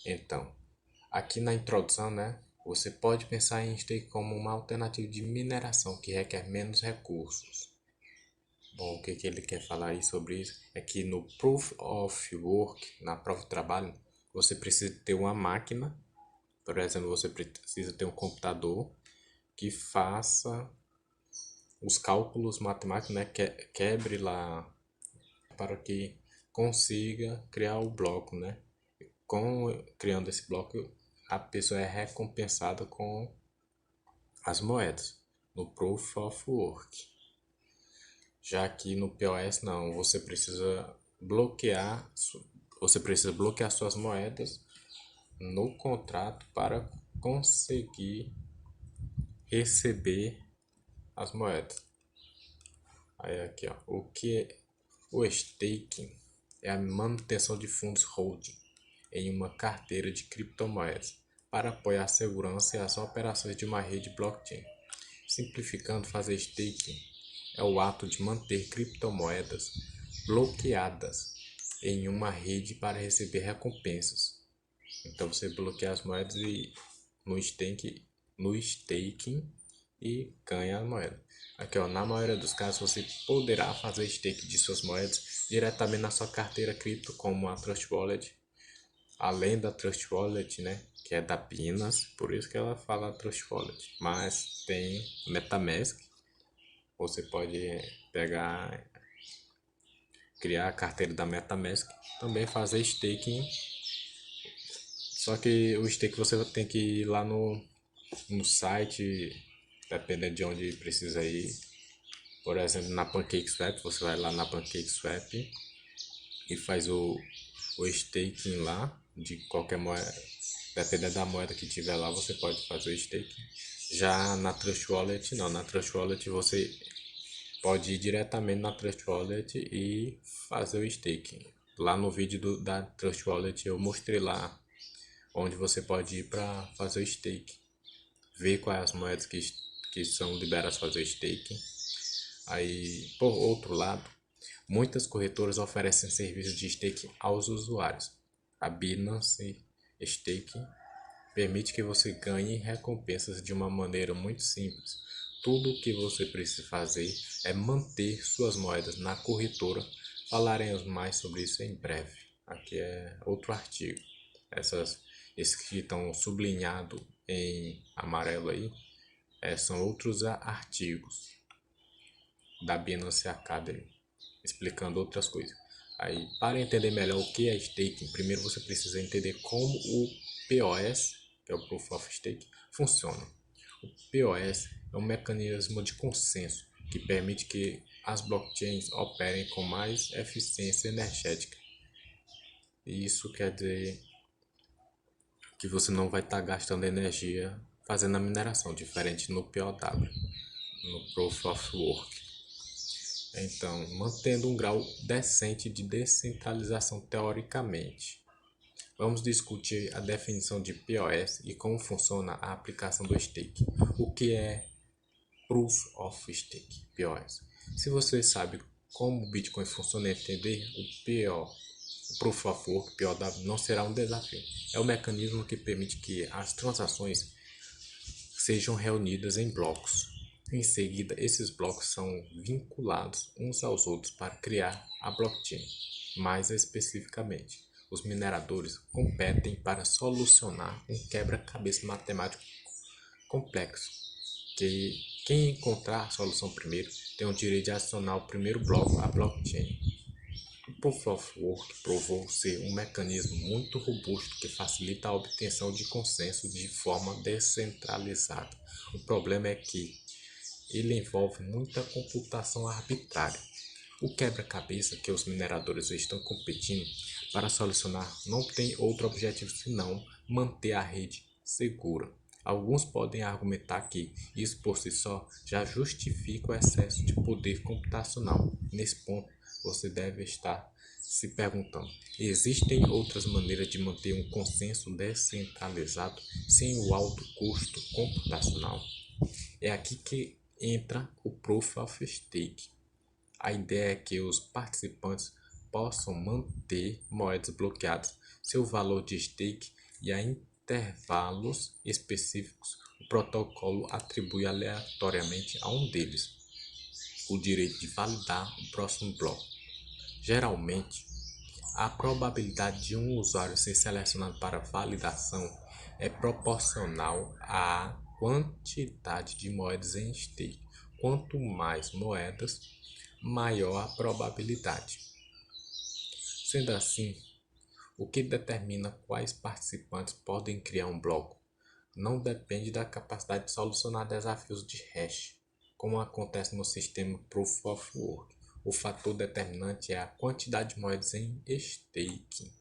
Então, aqui na introdução, né, você pode pensar em stake como uma alternativa de mineração que requer menos recursos. Bom, o que que ele quer falar aí sobre isso é que no Proof of Work, na prova de trabalho, você precisa ter uma máquina, por exemplo, você precisa ter um computador que faça os cálculos matemáticos, né, quebre lá para que consiga criar o bloco, né? Criando esse bloco, a pessoa é recompensada com as moedas no Proof of Work. Já que no POS não, você precisa bloquear suas moedas no contrato para conseguir receber as moedas. Aí aqui, ó, o que é o staking? É a manutenção de fundos holding em uma carteira de criptomoedas para apoiar a segurança e as operações de uma rede blockchain. Simplificando, fazer staking é o ato de manter criptomoedas bloqueadas em uma rede para receber recompensas. Então você bloqueia as moedas no staking e ganha a moeda. Aqui, ó, na maioria dos casos você poderá fazer stake de suas moedas diretamente na sua carteira cripto, como a Trust Wallet. Além da Trust Wallet, né, que é da Binance, por isso que ela fala Trust Wallet. Mas tem MetaMask, você pode pegar, criar a carteira da MetaMask, também fazer staking. Só que o stake você tem que ir lá no site, dependendo de onde precisa ir. Por exemplo, na PancakeSwap, você vai lá na PancakeSwap e faz o staking lá de qualquer moeda. Dependendo da moeda que tiver lá, você pode fazer o staking. Já na Trust Wallet, não. Na Trust Wallet você pode ir diretamente na Trust Wallet e fazer o staking. Lá no vídeo da Trust Wallet eu mostrei lá onde você pode ir para fazer o stake. Ver quais as moedas que são liberadas para fazer o staking. Aí, por outro lado, muitas corretoras oferecem serviços de staking aos usuários. A Binance Staking permite que você ganhe recompensas de uma maneira muito simples. Tudo o que você precisa fazer é manter suas moedas na corretora. Falaremos mais sobre isso em breve. Aqui é outro artigo. Esses que estão sublinhados em amarelo aí são outros artigos da Binance Academy explicando outras coisas. Aí, para entender melhor o que é staking, primeiro você precisa entender como o POS, que é o Proof of Stake, funciona. O POS é um mecanismo de consenso que permite que as blockchains operem com mais eficiência energética. E isso quer dizer que você não vai estar gastando energia fazendo a mineração, diferente no POW, no Proof of Work. Então, mantendo um grau decente de descentralização teoricamente. Vamos discutir a definição de POS e como funciona a aplicação do stake. O que é Proof of Stake, POS? Se você sabe como o Bitcoin funciona e entender o Proof of Work, POW, não será um desafio. É o mecanismo que permite que as transações sejam reunidas em blocos. Em seguida, esses blocos são vinculados uns aos outros para criar a blockchain. Mais especificamente, os mineradores competem para solucionar um quebra-cabeça matemático complexo, que quem encontrar a solução primeiro tem o direito de adicionar o primeiro bloco à blockchain. O Proof of Work provou ser um mecanismo muito robusto que facilita a obtenção de consenso de forma descentralizada. O problema é que ele envolve muita computação arbitrária. O quebra-cabeça que os mineradores estão competindo para solucionar não tem outro objetivo senão manter a rede segura. Alguns podem argumentar que isso por si só já justifica o excesso de poder computacional. Nesse ponto, você deve estar se perguntando: existem outras maneiras de manter um consenso descentralizado sem o alto custo computacional? É aqui que entra o Proof of Stake. A ideia é que os participantes possam manter moedas bloqueadas, seu valor de stake e a intervalos específicos, o protocolo atribui aleatoriamente a um deles o direito de validar o próximo bloco. Geralmente, a probabilidade de um usuário ser selecionado para validação é proporcional à quantidade de moedas em stake. Quanto mais moedas, maior a probabilidade. Sendo assim, o que determina quais participantes podem criar um bloco não depende da capacidade de solucionar desafios de hash, como acontece no sistema Proof of Work. O fator determinante é a quantidade de moedas em staking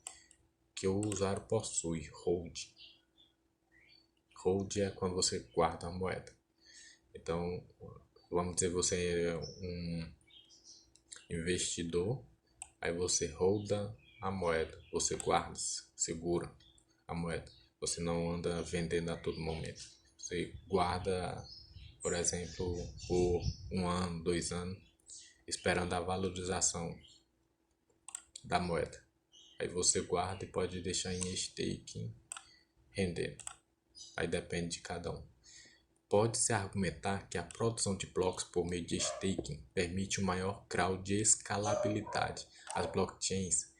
que o usuário possui, hold. Hold é quando você guarda a moeda. Então, vamos dizer, você é um investidor, aí você holda a moeda, você guarda, segura a moeda. Você não anda vendendo a todo momento. Você guarda, por exemplo, por 1 ano, 2 anos, esperando a valorização da moeda. Aí você guarda e pode deixar em staking rendendo. Aí depende de cada um. Pode-se argumentar que a produção de blocos por meio de staking permite um maior grau de escalabilidade. As blockchains.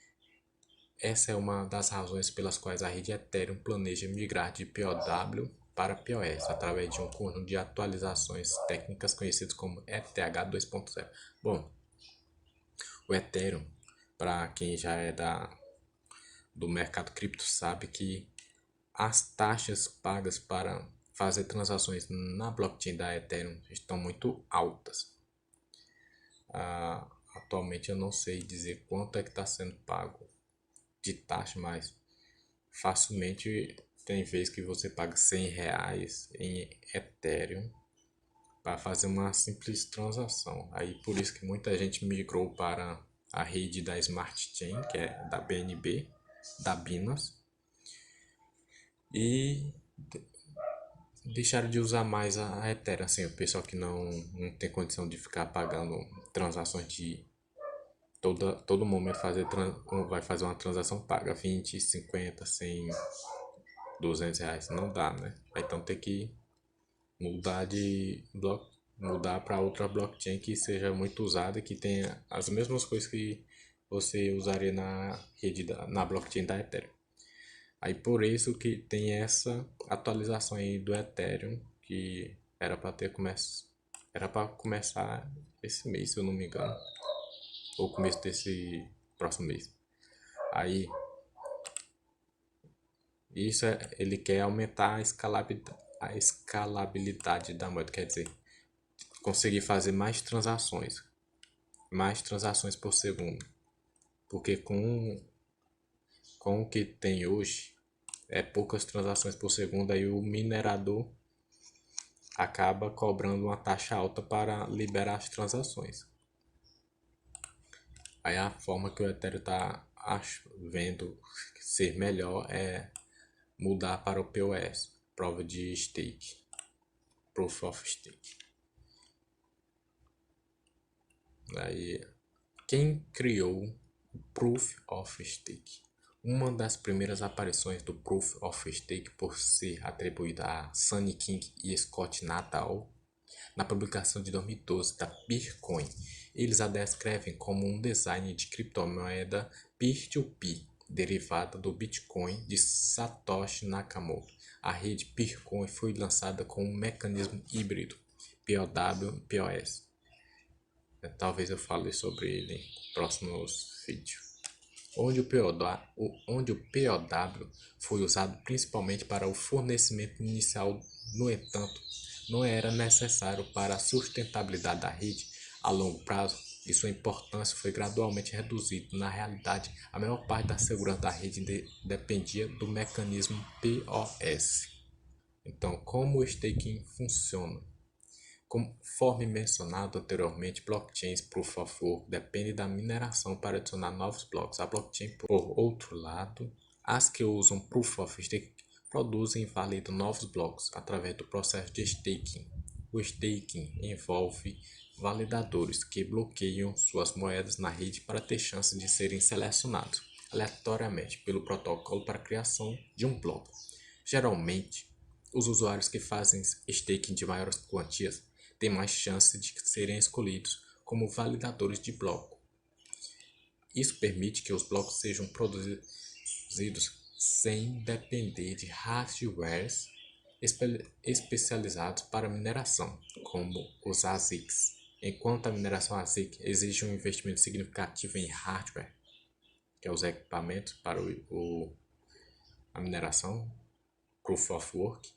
Essa é uma das razões pelas quais a rede Ethereum planeja migrar de POW para POS através de um conjunto de atualizações técnicas conhecidas como ETH 2.0. Bom, o Ethereum, para quem já é do mercado cripto, sabe que as taxas pagas para fazer transações na blockchain da Ethereum estão muito altas. Atualmente eu não sei dizer quanto é que está sendo pago de taxa, mas facilmente tem vezes que você paga R$ 100 em Ethereum para fazer uma simples transação. Aí por isso que muita gente migrou para a rede da Smart Chain, que é da BNB, da Binance, e deixaram de usar mais a Ethereum. Assim, o pessoal que não tem condição de ficar pagando transações de todo momento vai fazer uma transação paga 20, 50, 100, R$ 200, não dá, né? Então tem que mudar mudar para outra blockchain que seja muito usada, que tenha as mesmas coisas que você usaria na blockchain da Ethereum. Aí por isso que tem essa atualização aí do Ethereum que era para começar esse mês, se eu não me engano, ou começo desse próximo mês. Aí ele quer aumentar a escalabilidade da moeda, quer dizer, conseguir fazer mais transações por segundo, porque com o que tem hoje é poucas transações por segundo, aí o minerador acaba cobrando uma taxa alta para liberar as transações. Aí a forma que o Ethereum está vendo ser melhor é mudar para o POS, prova de stake, Proof of Stake. Aí, quem criou o Proof of Stake? Uma das primeiras aparições do Proof of Stake por ser atribuída a Sunny King e Scott Natal na publicação de 2012 da Bitcoin. Eles a descrevem como um design de criptomoeda peer-to-peer, derivada do Bitcoin de Satoshi Nakamoto. A rede Bitcoin foi lançada com um mecanismo híbrido, POW-POS. Talvez eu fale sobre ele em próximos vídeos. Onde o POW foi usado principalmente para o fornecimento inicial, no entanto, não era necessário para a sustentabilidade da rede a longo prazo e sua importância foi gradualmente reduzida. Na realidade, a maior parte da segurança da rede dependia do mecanismo POS. Então, como o staking funciona? Conforme mencionado anteriormente, blockchains Proof of Work dependem da mineração para adicionar novos blocos. A blockchain, por outro lado, as que usam Proof of Stake produzem e validam novos blocos através do processo de staking. O staking envolve validadores que bloqueiam suas moedas na rede para ter chance de serem selecionados. aleatoriamente pelo protocolo para a criação de um bloco. Geralmente, os usuários que fazem staking de maiores quantias têm mais chance de serem escolhidos como validadores de bloco. Isso permite que os blocos sejam produzidos sem depender de hardwares especializados para mineração, como os ASICs. Enquanto a mineração ASIC exige um investimento significativo em hardware, que é os equipamentos para a mineração, Proof of Work,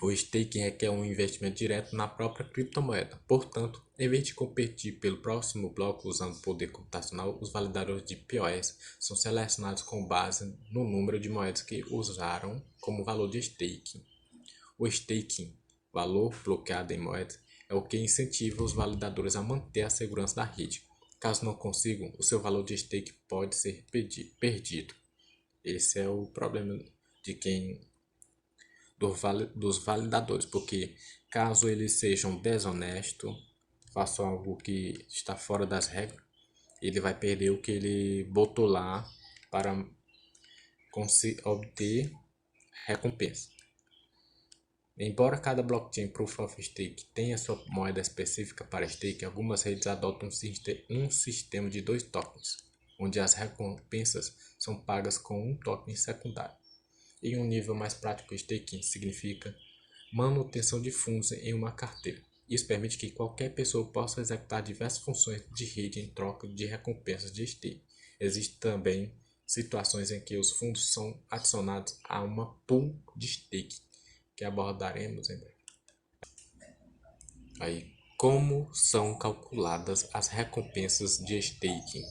o staking requer um investimento direto na própria criptomoeda. Portanto, em vez de competir pelo próximo bloco usando poder computacional, os validadores de POS são selecionados com base no número de moedas que usaram como valor de staking. O staking, valor bloqueado em moedas, é o que incentiva os validadores a manter a segurança da rede. Caso não consigam, o seu valor de stake pode ser perdido. Esse é o problema de dos validadores, porque caso eles sejam desonestos, façam algo que está fora das regras, ele vai perder o que ele botou lá para obter recompensa. Embora cada blockchain Proof of Stake tenha sua moeda específica para stake, algumas redes adotam um sistema de 2 tokens, onde as recompensas são pagas com um token secundário. Em um nível mais prático, staking significa manutenção de fundos em uma carteira. Isso permite que qualquer pessoa possa executar diversas funções de rede em troca de recompensas de stake. Existem também situações em que os fundos são adicionados a uma pool de stake, que abordaremos em breve. Aí, como são calculadas as recompensas de staking?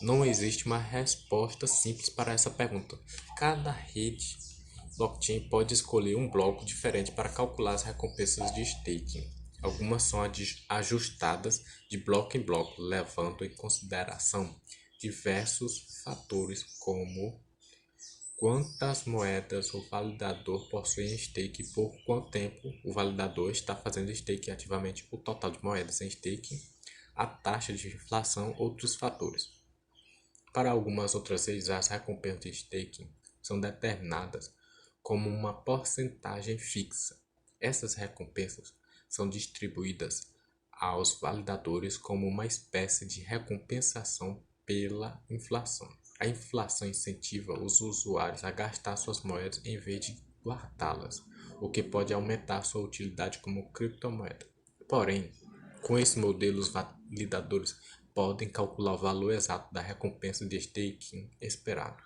Não existe uma resposta simples para essa pergunta. Cada rede blockchain pode escolher um bloco diferente para calcular as recompensas de staking. Algumas são ajustadas de bloco em bloco, levando em consideração diversos fatores como quantas moedas o validador possui em stake e por quanto tempo o validador está fazendo stake ativamente, o total de moedas em stake, a taxa de inflação, outros fatores. Para algumas outras redes, as recompensas de staking são determinadas como uma porcentagem fixa. Essas recompensas são distribuídas aos validadores como uma espécie de recompensação pela inflação. A inflação incentiva os usuários a gastar suas moedas em vez de guardá-las, o que pode aumentar sua utilidade como criptomoeda. Porém, com esse modelo, os validadores podem calcular o valor exato da recompensa de staking esperado.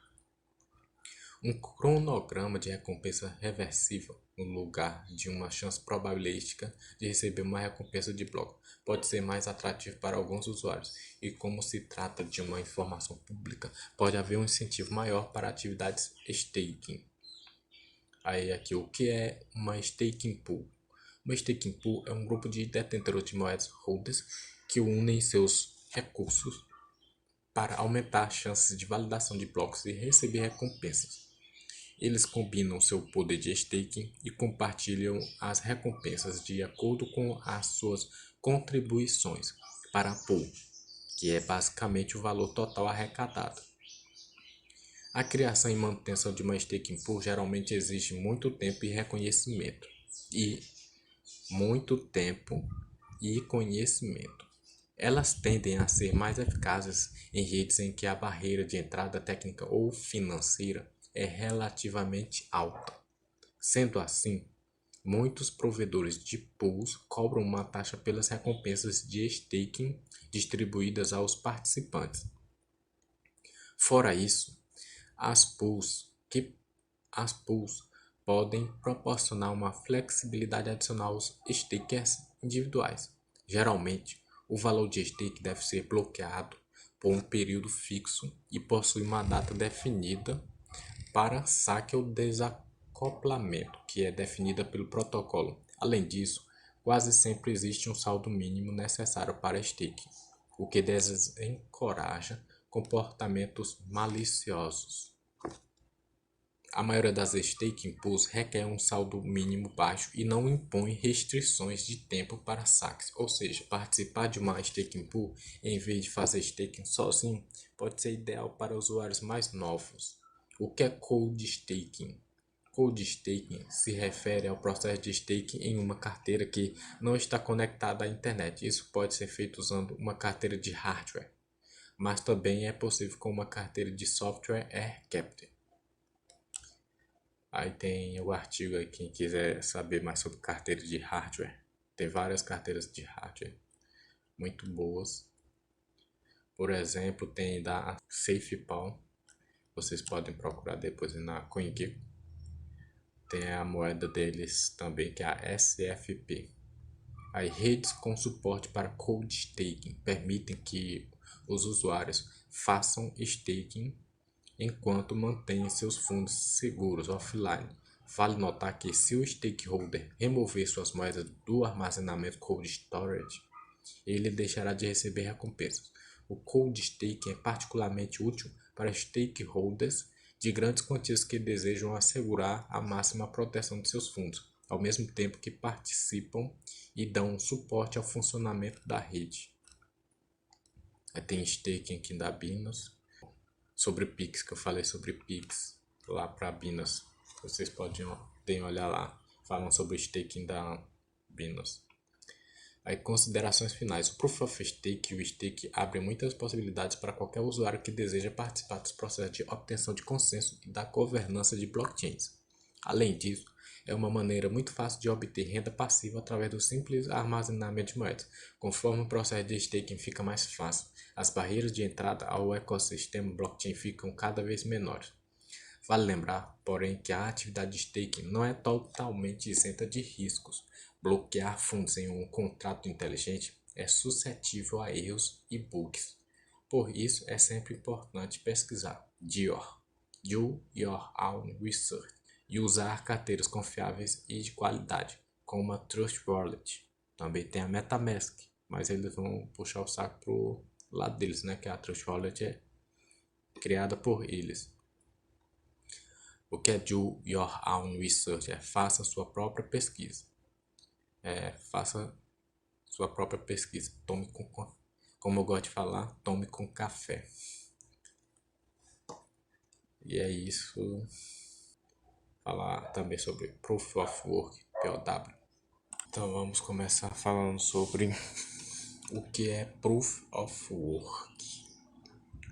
Um cronograma de recompensa reversível, no lugar de uma chance probabilística de receber uma recompensa de bloco, pode ser mais atrativo para alguns usuários, e como se trata de uma informação pública, pode haver um incentivo maior para atividades staking. Aí aqui, o que é uma staking pool? Uma staking pool é um grupo de detentores de moedas holders que unem seus recursos para aumentar as chances de validação de blocos e receber recompensas. Eles combinam seu poder de staking e compartilham as recompensas de acordo com as suas contribuições para a pool, que é basicamente o valor total arrecadado. A criação e manutenção de uma staking pool geralmente exige muito tempo e reconhecimento. Elas tendem a ser mais eficazes em redes em que a barreira de entrada técnica ou financeira é relativamente alta. Sendo assim, muitos provedores de pools cobram uma taxa pelas recompensas de staking distribuídas aos participantes. Fora isso, as pools podem proporcionar uma flexibilidade adicional aos stakers individuais. Geralmente, o valor de stake deve ser bloqueado por um período fixo e possui uma data definida para saque ou desacoplamento, que é definida pelo protocolo. Além disso, quase sempre existe um saldo mínimo necessário para stake, o que desencoraja comportamentos maliciosos. A maioria das staking pools requer um saldo mínimo baixo e não impõe restrições de tempo para saques. Ou seja, participar de uma staking pool em vez de fazer staking sozinho pode ser ideal para usuários mais novos. O que é cold staking? Cold staking se refere ao processo de staking em uma carteira que não está conectada à internet. Isso pode ser feito usando uma carteira de hardware, mas também é possível com uma carteira de software Aircaptor. Aí tem o artigo aí, quem quiser saber mais sobre carteira de hardware. Tem várias carteiras de hardware muito boas. Por exemplo, tem da SafePal. Vocês podem procurar depois na CoinGecko. Tem a moeda deles também, que é a SFP. Aí, redes com suporte para cold staking permitem que os usuários façam staking enquanto mantêm seus fundos seguros offline. Vale notar que se o stakeholder remover suas moedas do armazenamento cold storage, ele deixará de receber recompensas. O cold staking é particularmente útil para stakeholders de grandes quantias que desejam assegurar a máxima proteção de seus fundos, ao mesmo tempo que participam e dão suporte ao funcionamento da rede. Aí tem staking aqui da Binance. Sobre Pix, que eu falei sobre Pix lá para Binance. Vocês podem olhar lá. Falam sobre o staking da Binance. Aí, considerações finais. O Proof of Stake e o Stake abrem muitas possibilidades para qualquer usuário que deseja participar dos processos de obtenção de consenso e da governança de blockchains. Além disso, é uma maneira muito fácil de obter renda passiva através do simples armazenamento de moedas. Conforme o processo de staking fica mais fácil, as barreiras de entrada ao ecossistema blockchain ficam cada vez menores. Vale lembrar, porém, que a atividade de staking não é totalmente isenta de riscos. Bloquear fundos em um contrato inteligente é suscetível a erros e bugs. Por isso, é sempre importante pesquisar. Do your own research. E usar carteiras confiáveis e de qualidade, como a Trust Wallet. Também tem a MetaMask, mas eles vão puxar o saco pro lado deles, né? Que a Trust Wallet é criada por eles. O que é do your own research? Faça sua própria pesquisa. Faça sua própria pesquisa. Tome como eu gosto de falar, tome com café. E é isso. Falar também sobre Proof of Work, POW. Então vamos começar falando sobre o que é Proof of Work.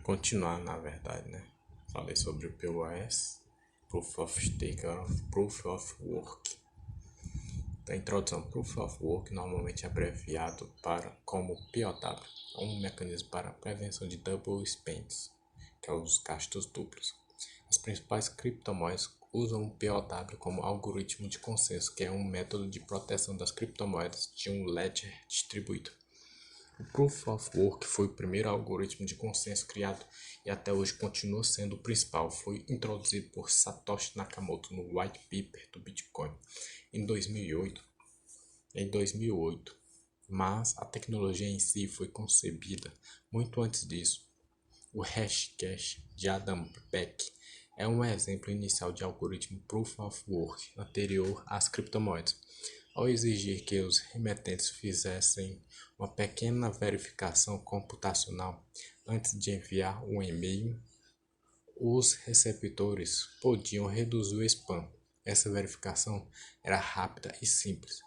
Continuar, na verdade, né? Falei sobre o POS, Proof of Stake, Proof of Work. A introdução. Proof of Work normalmente é abreviado como POW, um mecanismo para a prevenção de double spends, que é os gastos duplos. As principais criptomoedas usam o POW como algoritmo de consenso, que é um método de proteção das criptomoedas de um ledger distribuído. O Proof of Work foi o primeiro algoritmo de consenso criado e até hoje continua sendo o principal. Foi introduzido por Satoshi Nakamoto no White Paper do Bitcoin em 2008, mas a tecnologia em si foi concebida muito antes disso. O Hashcash de Adam Back é um exemplo inicial de algoritmo Proof of Work anterior às criptomoedas. Ao exigir que os remetentes fizessem uma pequena verificação computacional antes de enviar um e-mail, os receptores podiam reduzir o spam. Essa verificação era rápida e simples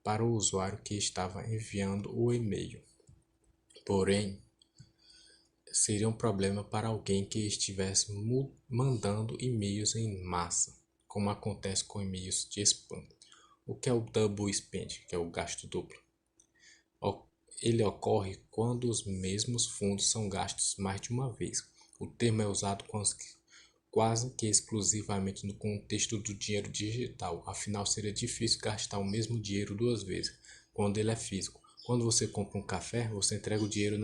para o usuário que estava enviando o e-mail. Porém, seria um problema para alguém que estivesse mandando e-mails em massa, como acontece com e-mails de spam. O que é o double spend, que é o gasto duplo? Ele ocorre quando os mesmos fundos são gastos mais de uma vez. O termo é usado quase que exclusivamente no contexto do dinheiro digital, afinal seria difícil gastar o mesmo dinheiro duas vezes, quando ele é físico. Quando você compra um café, você entrega o dinheiro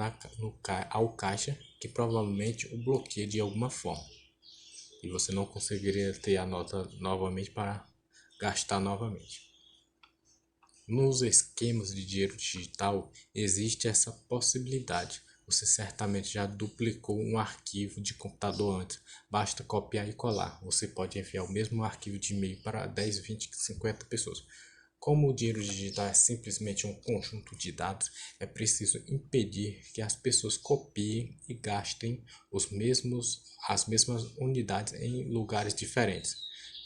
ao caixa, que provavelmente o bloqueia de alguma forma. E você não conseguiria ter a nota novamente para gastar novamente. Nos esquemas de dinheiro digital existe essa possibilidade, Você certamente já duplicou um arquivo de computador antes. Basta copiar e colar. Você pode enviar o mesmo arquivo de e-mail para 10, 20, 50 pessoas. Como o dinheiro digital é simplesmente um conjunto de dados, é preciso impedir que as pessoas copiem e gastem as mesmas unidades em lugares diferentes.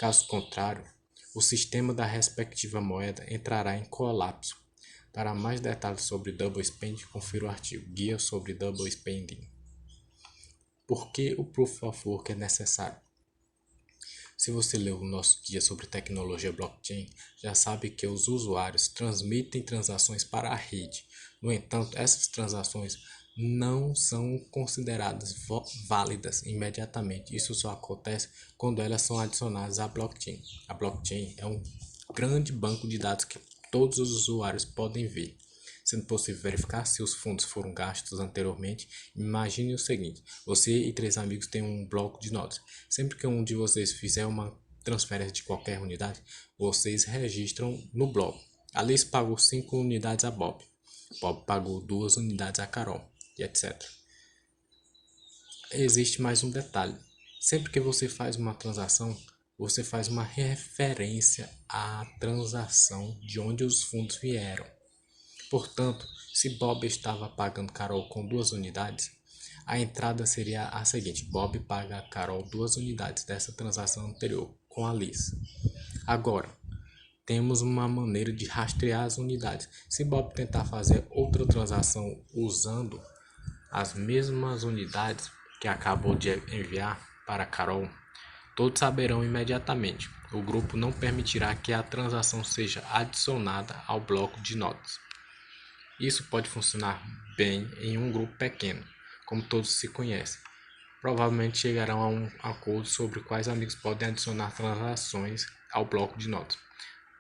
Caso contrário, o sistema da respectiva moeda entrará em colapso. Para mais detalhes sobre Double Spending, confira o artigo Guia sobre Double Spending. Por que o Proof of Work é necessário? Se você leu o nosso guia sobre tecnologia blockchain, já sabe que os usuários transmitem transações para a rede. No entanto, essas transações não são consideradas válidas imediatamente. Isso só acontece quando elas são adicionadas à blockchain. A blockchain é um grande banco de dados que todos os usuários podem ver, sendo possível verificar se os fundos foram gastos anteriormente. Imagine o seguinte: você e 3 amigos têm um bloco de notas. Sempre que um de vocês fizer uma transferência de qualquer unidade, vocês registram no bloco. Alice pagou 5 unidades a Bob. Bob pagou 2 unidades a Carol, e etc. Existe mais um detalhe: sempre que você faz uma transação, você faz uma referência à transação de onde os fundos vieram. Portanto, se Bob estava pagando Carol com 2 unidades, a entrada seria a seguinte: Bob paga a Carol 2 unidades dessa transação anterior com a Liz. Agora, temos uma maneira de rastrear as unidades. Se Bob tentar fazer outra transação usando as mesmas unidades que acabou de enviar para Carol, todos saberão imediatamente. O grupo não permitirá que a transação seja adicionada ao bloco de notas. Isso pode funcionar bem em um grupo pequeno, como todos se conhecem. Provavelmente chegarão a um acordo sobre quais amigos podem adicionar transações ao bloco de notas.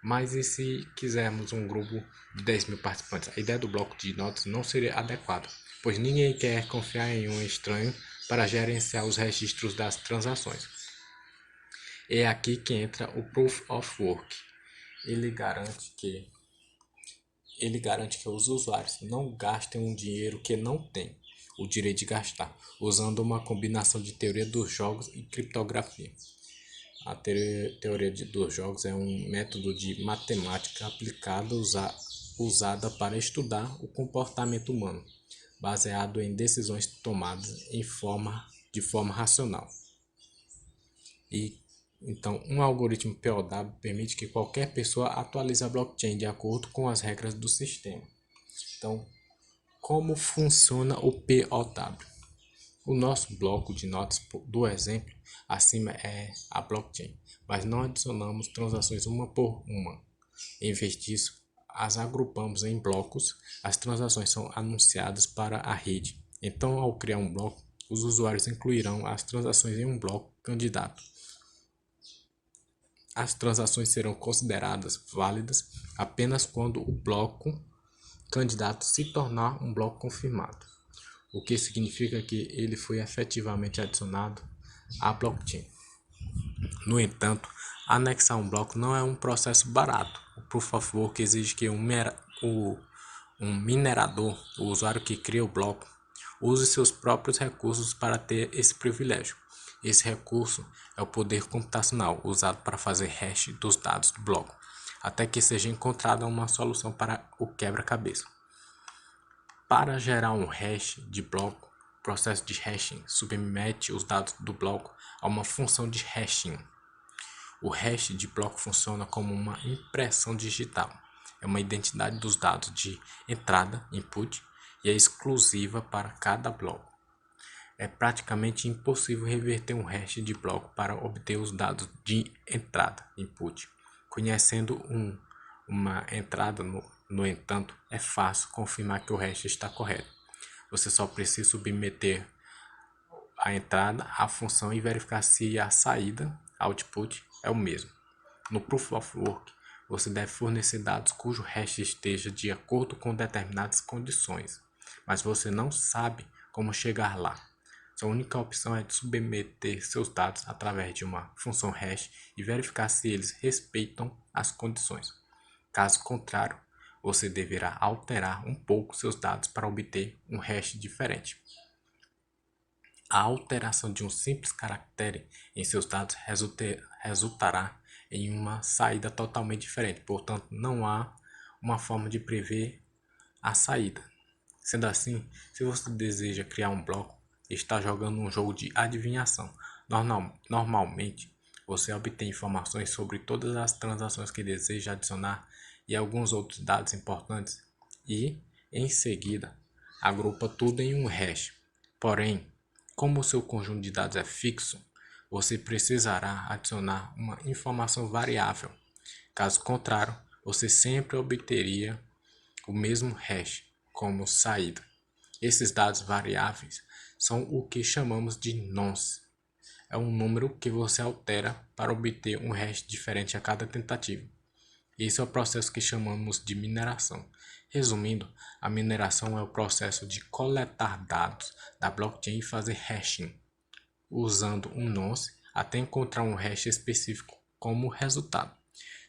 Mas e se quisermos um grupo de 10 mil participantes? A ideia do bloco de notas não seria adequada, pois ninguém quer confiar em um estranho para gerenciar os registros das transações. É aqui que entra o Proof of Work. Ele garante que os usuários não gastem um dinheiro que não têm o direito de gastar, usando uma combinação de teoria dos jogos e criptografia. A teoria dos jogos é um método de matemática aplicada usada para estudar o comportamento humano, baseado em decisões tomadas de forma racional. Então, um algoritmo POW permite que qualquer pessoa atualize a blockchain de acordo com as regras do sistema. Então, como funciona o POW? O nosso bloco de notas do exemplo acima é a blockchain, mas não adicionamos transações uma por uma. Em vez disso, as agrupamos em blocos. As transações são anunciadas para a rede. Então, ao criar um bloco, os usuários incluirão as transações em um bloco candidato. As transações serão consideradas válidas apenas quando o bloco candidato se tornar um bloco confirmado, o que significa que ele foi efetivamente adicionado à blockchain. No entanto, anexar um bloco não é um processo barato. O Proof of Work exige que um minerador, o usuário que cria o bloco, use seus próprios recursos para ter esse privilégio. Esse recurso é o poder computacional usado para fazer hash dos dados do bloco, até que seja encontrada uma solução para o quebra-cabeça. Para gerar um hash de bloco, o processo de hashing submete os dados do bloco a uma função de hashing. O hash de bloco funciona como uma impressão digital. É uma identidade dos dados de entrada, input, e é exclusiva para cada bloco. É praticamente impossível reverter um hash de bloco para obter os dados de entrada, input. Conhecendo uma entrada, no entanto, é fácil confirmar que o hash está correto. Você só precisa submeter a entrada à função e verificar se a saída, output, é o mesmo. No Proof of Work, você deve fornecer dados cujo hash esteja de acordo com determinadas condições, mas você não sabe como chegar lá. Sua única opção é de submeter seus dados através de uma função hash e verificar se eles respeitam as condições. Caso contrário, você deverá alterar um pouco seus dados para obter um hash diferente. A alteração de um simples caractere em seus dados resultará em uma saída totalmente diferente, portanto, não há uma forma de prever a saída. Sendo assim, se você deseja criar um bloco e está jogando um jogo de adivinhação, normalmente você obtém informações sobre todas as transações que deseja adicionar e alguns outros dados importantes e, em seguida, agrupa tudo em um hash. Porém, como o seu conjunto de dados é fixo, você precisará adicionar uma informação variável. Caso contrário, você sempre obteria o mesmo hash como saída. Esses dados variáveis são o que chamamos de nonce. É um número que você altera para obter um hash diferente a cada tentativa. Esse é o processo que chamamos de mineração. Resumindo, a mineração é o processo de coletar dados da blockchain e fazer hashing, usando um nonce até encontrar um hash específico como resultado.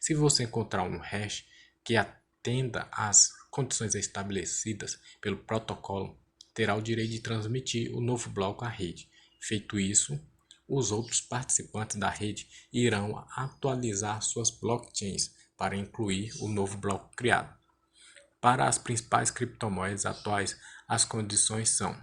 Se você encontrar um hash que atenda às condições estabelecidas pelo protocolo, terá o direito de transmitir o novo bloco à rede. Feito isso, os outros participantes da rede irão atualizar suas blockchains para incluir o novo bloco criado. Para as principais criptomoedas atuais, as condições são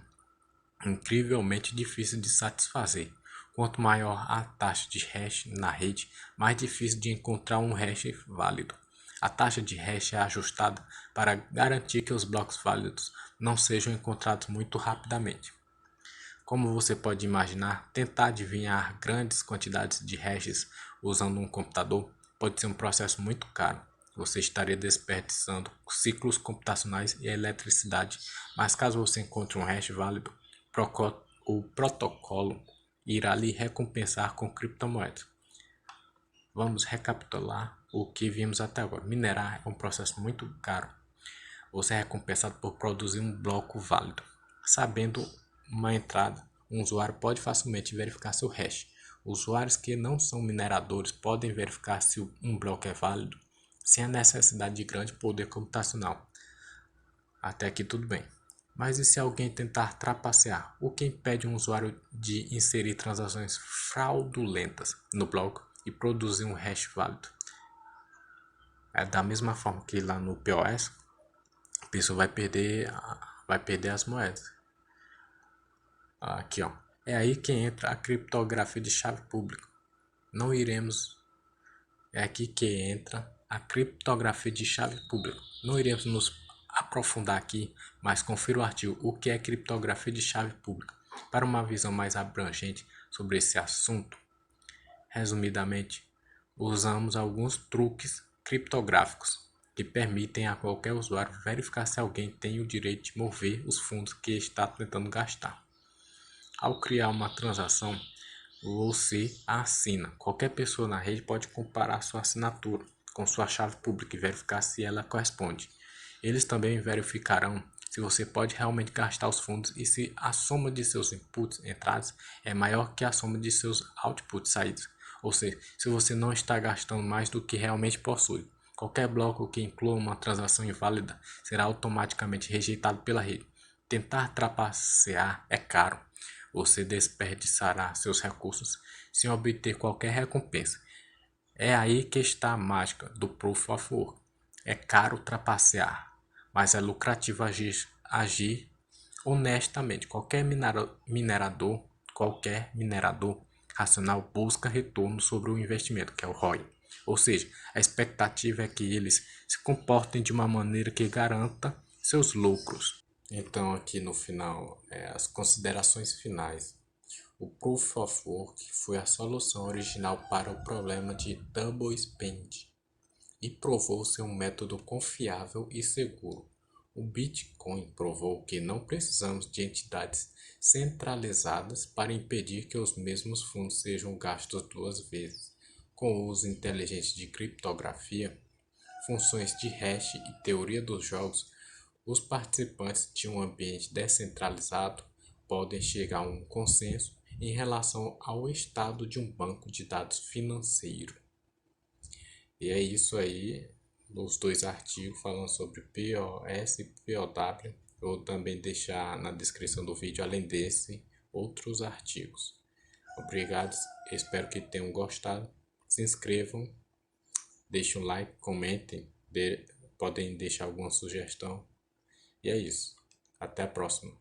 incrivelmente difíceis de satisfazer. Quanto maior a taxa de hash na rede, mais difícil de encontrar um hash válido. A taxa de hash é ajustada para garantir que os blocos válidos não sejam encontrados muito rapidamente. Como você pode imaginar, tentar adivinhar grandes quantidades de hashes usando um computador pode ser um processo muito caro. Você estaria desperdiçando ciclos computacionais e eletricidade, mas caso você encontre um hash válido, o protocolo irá lhe recompensar com criptomoedas. Vamos recapitular o que vimos até agora. Minerar é um processo muito caro. Você é recompensado por produzir um bloco válido. Sabendo uma entrada, um usuário pode facilmente verificar seu hash. Usuários que não são mineradores podem verificar se um bloco é válido sem a necessidade de grande poder computacional. Até aqui tudo bem. Mas e se alguém tentar trapacear? O que impede um usuário de inserir transações fraudulentas no bloco e produzir um hash válido? É da mesma forma que lá no POS, a pessoa vai perder as moedas. Aqui, ó. É aí que entra a criptografia de chave pública. Não iremos. É aqui que entra a criptografia de chave pública. Não iremos nos aprofundar aqui, mas confira o artigo O que é criptografia de chave pública para uma visão mais abrangente sobre esse assunto. Resumidamente, usamos alguns truques criptográficos que permitem a qualquer usuário verificar se alguém tem o direito de mover os fundos que está tentando gastar. Ao criar uma transação, você a assina. Qualquer pessoa na rede pode comparar sua assinatura com sua chave pública e verificar se ela corresponde. Eles também verificarão se você pode realmente gastar os fundos e se a soma de seus inputs entradas é maior que a soma de seus outputs saídas. Ou seja, se você não está gastando mais do que realmente possui. Qualquer bloco que inclua uma transação inválida será automaticamente rejeitado pela rede. Tentar trapacear é caro. Você desperdiçará seus recursos sem obter qualquer recompensa. É aí que está a mágica do Proof of Work. É caro trapacear, mas é lucrativo agir honestamente. Qualquer minerador racional busca retorno sobre o investimento, que é o ROI. Ou seja, a expectativa é que eles se comportem de uma maneira que garanta seus lucros. Então, aqui no final, as considerações finais. O Proof of Work foi a solução original para o problema de double spend e provou ser um método confiável e seguro. O Bitcoin provou que não precisamos de entidades centralizadas para impedir que os mesmos fundos sejam gastos duas vezes. Com o uso inteligente de criptografia, funções de hash e teoria dos jogos, os participantes de um ambiente descentralizado podem chegar a um consenso em relação ao estado de um banco de dados financeiro. E é isso aí. os dois artigos falando sobre POS e POW. Eu vou também deixar na descrição do vídeo, além desse, outros artigos. Obrigado, espero que tenham gostado. Se inscrevam, deixem um like, comentem, podem deixar alguma sugestão. E é isso. Até a próxima.